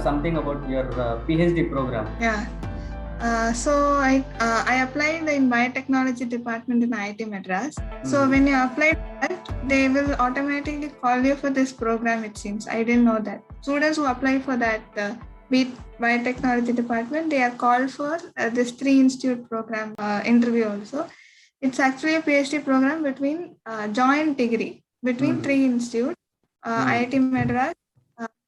something about your PhD program. Yeah. So I applied in biotechnology department in IIT Madras. So when you apply that, they will automatically call you for this program. It seems I didn't know that students who apply for that biotechnology department, they are called for this 3 institute program interview also. It's actually a PhD program between joint degree between 3 institutes, IIT Madras,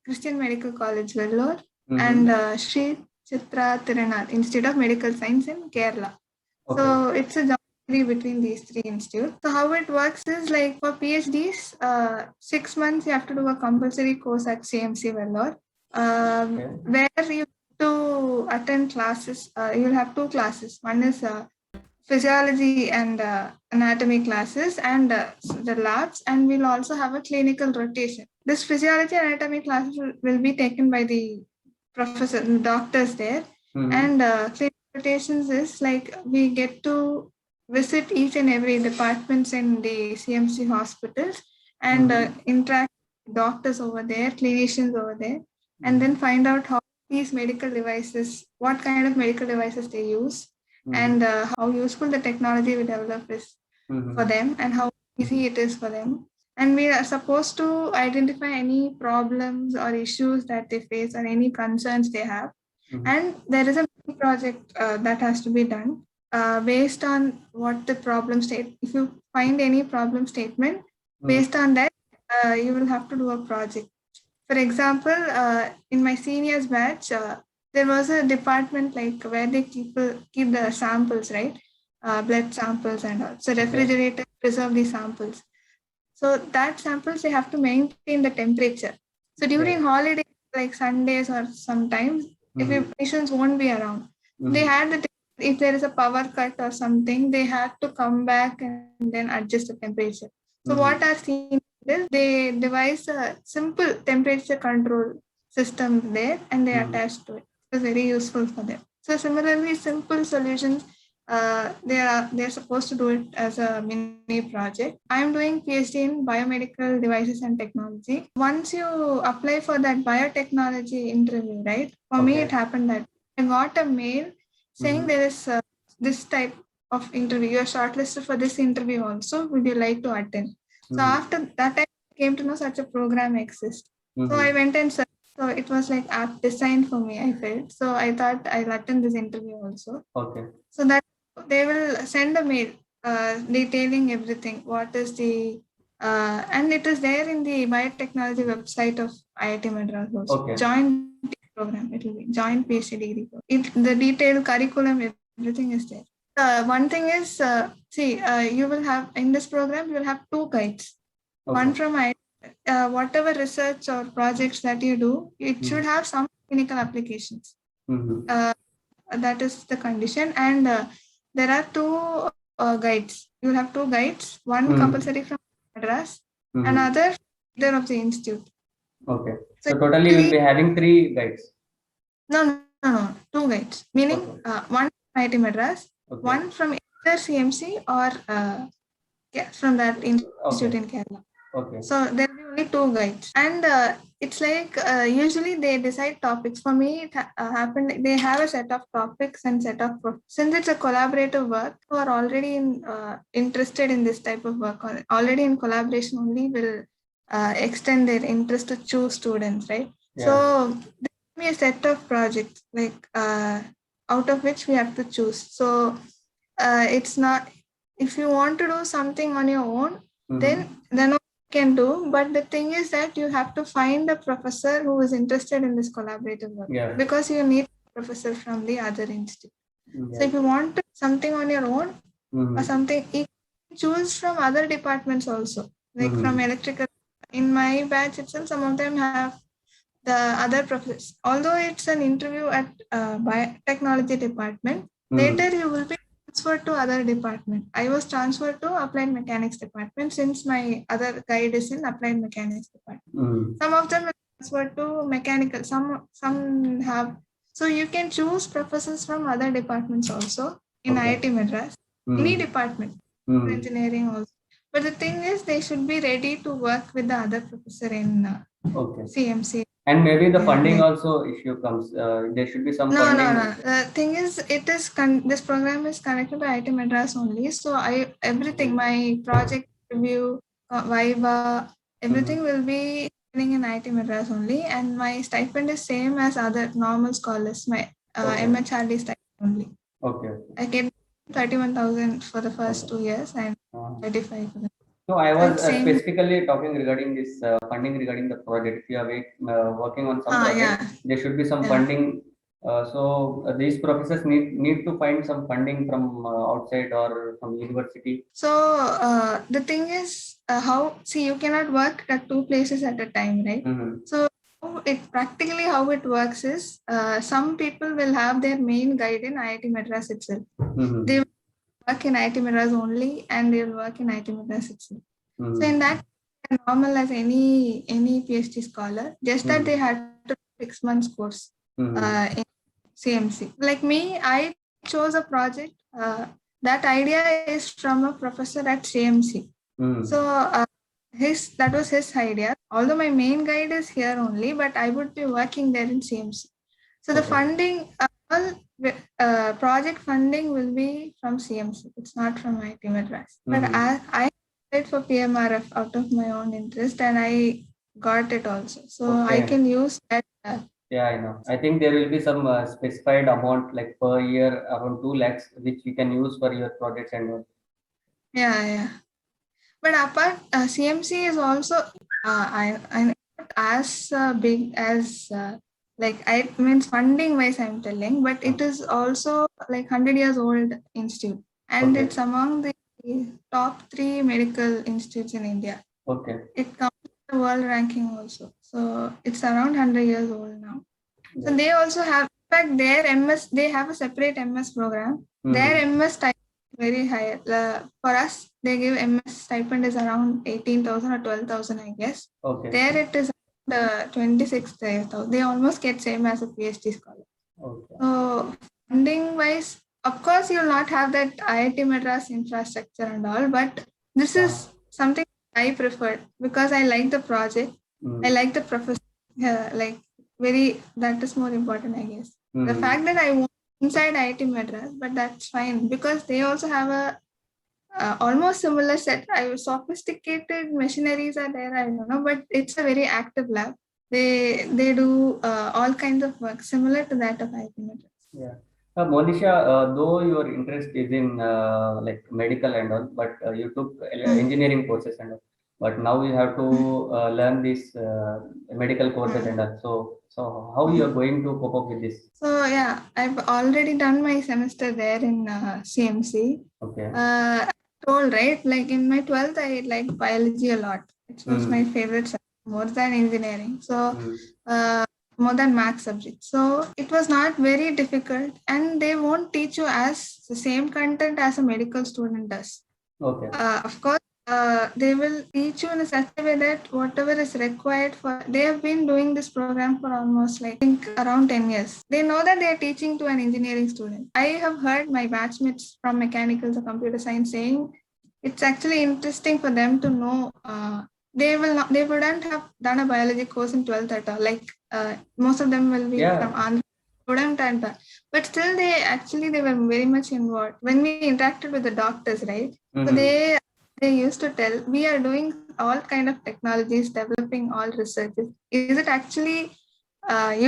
Christian Medical College Vellore, and Sri Chitra Tirunal Institute of Medical Science in Kerala. Okay. So it's a joint degree between these 3 institutes. So how it works is like for PhDs, 6 months you have to do a compulsory course at CMC Vellore, where you have to attend classes. You'll have 2 classes. One is physiology and anatomy classes and the labs, and we'll also have a clinical rotation. This physiology and anatomy classes will be taken by the doctors there, and clinical rotations is like we get to visit each and every departments in the CMC hospitals and interact with doctors over there, clinicians over there, and then find out how these medical devices, what kind of medical devices they use, and how useful the technology we develop is for them, and how easy it is for them. And we are supposed to identify any problems or issues that they face or any concerns they have. And there is a project that has to be done based on what the problem state. If you find any problem statement, based on that, you will have to do a project. For example, in my seniors batch, there was a department like where they keep the samples, right? Blood samples and all. So refrigerator preserve the samples. So that samples they have to maintain the temperature. So during holidays like Sundays or sometimes, if patients won't be around, they had if there is a power cut or something, they had to come back and then adjust the temperature. So what are seen is they devise a simple temperature control system there and they attach to it. It's very useful for them. So similarly, simple solutions, they're supposed to do it as a mini project. I'm doing PhD in biomedical devices and technology. Once you apply for that biotechnology interview, right? For me, it happened that I got a mail saying there is this type of interview. You are shortlisted for this interview also. Would you like to attend? So after that, I came to know such a program exists. So I went and searched. So it was like app designed for me, I felt. So I thought I'll attend this interview also. Okay. So that they will send a mail detailing everything. What is the and it is there in the biotechnology website of IIT Madras also. Joint program. It will be joint PhD degree. The detailed curriculum, everything is there. One thing is, you will have in this program, you will have 2 guides. One from whatever research or projects that you do, it should have some clinical applications. That is the condition. And there are 2 guides. You will have 2 guides. One compulsory from Madras, another either of the institute. Okay. So totally you will be having 3 guides. No. 2 guides. Meaning one from IIT Madras, one from either CMC or from that institute in Kerala. Okay. So there will be only 2 guides, and it's like usually they decide topics. For me, it happened. They have a set of topics and set of since it's a collaborative work, who are already interested in this type of work, or already in collaboration only will extend their interest to choose students, right? Yeah. So there will be a set of projects like out of which we have to choose. So it's not if you want to do something on your own, then can do, but the thing is that you have to find a professor who is interested in this collaborative work, because you need a professor from the other institute. So if you want something on your own or something, you can choose from other departments also, like from electrical. In my batch itself, some of them have the other professors. Although it's an interview at biotechnology department, later you will be transferred to other department. I was transferred to applied mechanics department since my other guide is in applied mechanics department. Some of them are transferred to mechanical. Some have. So you can choose professors from other departments also in IIT Madras. Any department, engineering also. But the thing is, they should be ready to work with the other professor in CMC. And maybe the Yeah, funding like also issue comes. There should be some no, no, funding. no. The thing is, this program is connected to IIT Madras only. So everything, my project review, Viva, everything Mhm. will be happening in IIT Madras only, and my stipend is same as other normal scholars. My Okay. MHRD stipend only. Okay. I get 31,000 for the first Okay. 2 years and Uh, 35 for the. So I So was it's same. specifically talking regarding this funding regarding the project. If you are working on some project, Yeah, there should be some yeah. funding. These professors need to find some funding from outside or from university. So the thing is, how see you cannot work at two places at a time, right? Mm-hmm. So it practically how it works is, some people will have their main guide in IIT Madras itself. They Mm-hmm. will work in IIT Madras only, and they will work in IIT Madras itself. So in Mm-hmm. that, they're normal as any PhD scholar, just that they Mm-hmm. had to 6 months course Mm-hmm. in CMC. Like me, I chose a project. That idea is from a professor at CMC. Mm-hmm. So his that was his idea. Although my main guide is here only, but I would be working there in CMC. So the Okay. funding, all project funding will be from CMC. It's not from IIT Madras. But Mm-hmm. I applied for PMRF out of my own interest, and I got it also. So I Okay. can use that. Yeah, I know. I think there will be some specified amount like per year around 2 lakhs, which you can use for your projects and all. Yeah. But apart, CMC is also I not as big as like I means funding wise I'm telling, but it is also like 100 years old institute, and Okay. it's among the top three medical institutes in India. Okay. It comes in the world ranking also, so it's around 100 years old now. So Yeah. they also have, in fact, their MS, they have a separate MS program. Their Mm-hmm. MS stipend is very high. For us, they give MS stipend is around 18,000 or 12,000, I guess. Okay. There it is 26,000. They almost get same as a PhD scholar. Okay. So funding wise, of course, you'll not have that IIT Madras infrastructure and all, but this Uh, is something I preferred because I like the project. I mm, like the professor. Like very, that is more important, I guess. The mm. fact that I want inside IIT Madras, but that's fine because they also have a almost similar set. Sophisticated machineries are there. I don't know, but it's a very active lab. They do all kinds of work similar to that of IIT Madras. Yeah. Monisha, though your interest is in like medical and all, but you took Mm, engineering courses and all, but now you have to mm, learn these medical courses and mm, all. So how you are mm. going to cope up with this? So yeah, I've already done my semester there in CMC. Okay. I told right, like in my 12th, I liked biology a lot. It was my Mm, favorite subject more than engineering. So mm. uh, more than math subject. So it was not very difficult, and they won't teach you as the same content as a medical student does. Okay. Of course, they will teach you in such a way that whatever is required for, they have been doing this program for almost like I think around 10 years. They know that they are teaching to an engineering student. I have heard my batchmates from mechanicals or computer science saying it's actually interesting for them to know. They wouldn't have done a biology course in 12th at all. Like most of them will be from Yeah. Andhra, wouldn't have done. But still, they were very much involved. When we interacted with the doctors, right? So Mm-hmm. they used to tell we are doing all kind of technologies, developing all researches. Is it actually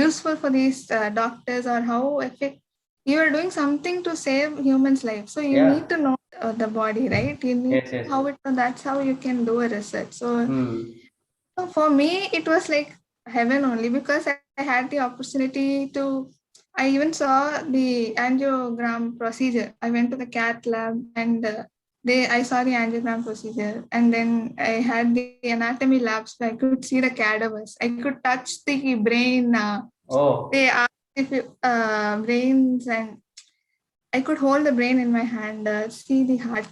useful for these doctors, or how effect you are doing something to save humans' life? So you Yeah. need to know the body, right? You need Yes. Yes. how it. That's how you can do a research. So Mm. for me, it was like heaven only because I had the opportunity to. I even saw the angiogram procedure. I went to the cath lab and I saw the angiogram procedure, and then I had the anatomy labs where I could see the cadavers. I could touch the brain. Oh. They asked if brains, and I could hold the brain in my hand, see the heart.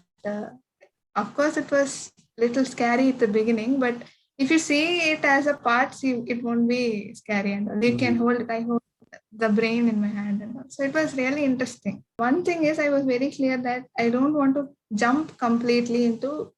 Of course, it was little scary at the beginning, but if you see it as a parts, it won't be scary and all. You can Mm-hmm. hold it. I hold the brain in my hand and all. So it was really interesting. One thing is, I was very clear that I don't want to jump completely into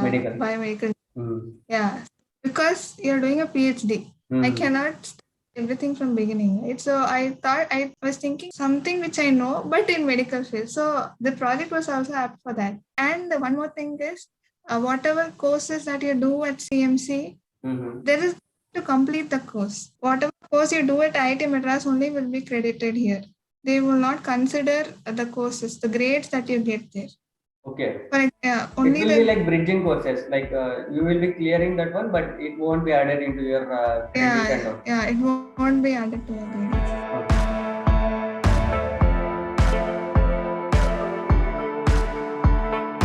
Medical. biomedical. Mm. Yeah, because you're doing a PhD. I Mm. cannot everything from beginning, right? So I was thinking something which I know, but in medical field. So the project was also apt for that. And one more thing is, whatever courses that you do at CMC, there is to complete the course. Whatever course you do at IIT Madras only will be credited here. They will not consider the courses, the grades that you get there. Okay. But It only will be like bridging courses, like you will be clearing that one, but it won't be added into your credit and all. it won't be added to your grades.